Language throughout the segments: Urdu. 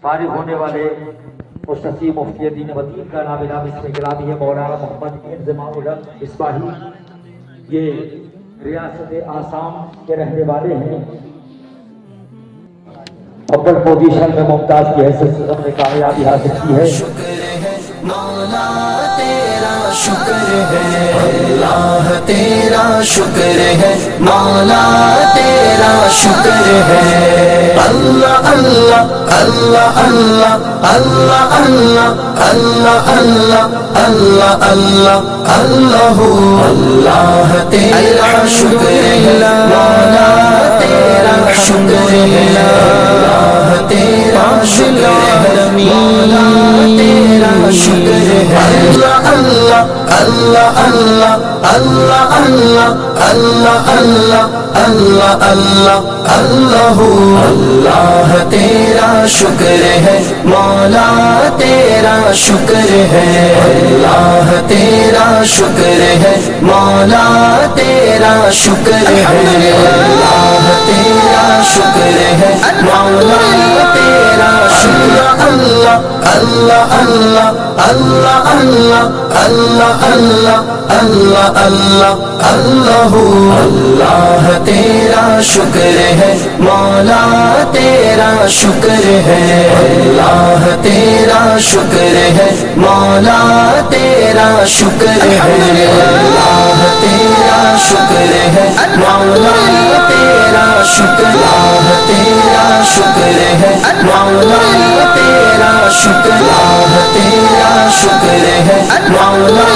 فارغ ہونے والے مستشار مفتی دین و دین کا نام اس میں گرامی ہے مولانا محمد انضمام الحق اصباحی. یہ ریاست آسام کے رہنے والے ہیں. اول پوزیشن میں ممتاز کی حیثیت سے ہم نے کامیابی حاصل کی ہے. مولا تیرا شکر ہے، اللہ تیرا شکر ہے، مولا تیرا شکر ہے. اللہ اللہ اللہ اللہ اللہ اللہ اللہ اللہ اللہ اللہ اللہ تیرا شکر ہے، مولا تیرا شکر ہے، اللہ تیرا شکر ہے، مولا تیرا شکر ہے. اللہ اللہ اللہ اللہ اللہ اللہ اللہ اللہ اللہ اللہ اللہ تیرا شکر ہے، مولا تیرا شکر ہے، اللہ تیرا شکر ہے، مولا تیرا شکر ہے، اللہ تیرا شکر ہے، مولا تیرا شکر. اللہ اللہ اللہ اللہ اللہ اللہ اللہ اللہ اللہ اللہ تیرا شکر ہے، مولا تیرا شکر ہے، اللہ تیرا شکر ہے، مولا تیرا شکر ہے، اللہ تیرا شکر ہے، مولا تیرا شکر، اللہ تیرا شکر ہے، مولا تیرا شکر، اللہ تیرا شکر ہے، مولا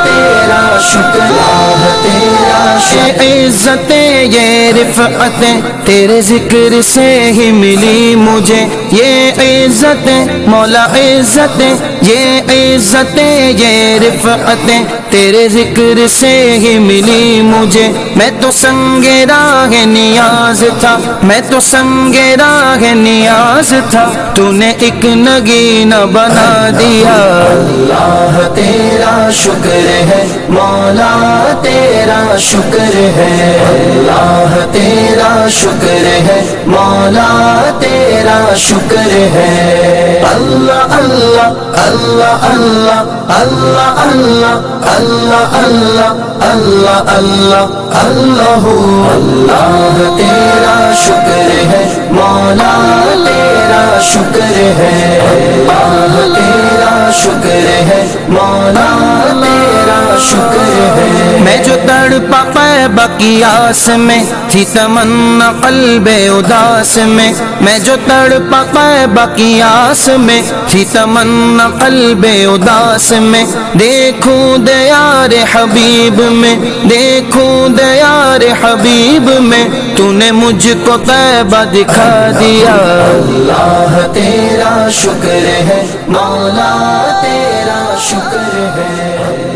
تیرا شکر، اللہ تیرا شکر. عزتیں یہ رفعتیں تیرے ذکر سے ہی ملی مجھے، یہ عزتیں مولا عزتیں، یہ عزتیں یہ رفعتیں تیرے ذکر سے ہی ملی مجھے. میں تو سنگ راہ نیاز تھا، میں تو سنگ راہ نیاز تھا، تو نے ایک نگینہ بنا دیا. اللہ تیرا شکر ہے، مولا تیرا شکر ہے، اللہ تیرا شکر ہے، مولا تیرا شکر ہے. اللہ اللہ اللہ اللہ اللہ اللہ اللہ اللہ اللہ اللہ اللہ تیرا شکر ہے، مولا تیرا شکر ہے، اللہ تیرا شکر ہے، مولا تیرا شکر ہے. میں جو تڑپا قیبہ کی آس میں تھی تمنا قلب اداس میں، میں جو تڑپا قیبہ کی آس میں تھی تمنا قلب اداس میں، دیکھوں دیار حبیب میں، دیکھوں دیار حبیب میں، تو نے مجھ کو قیبہ دکھا دیا. اللہ تیرا شکر ہے، مولا تیرا شکر ہے.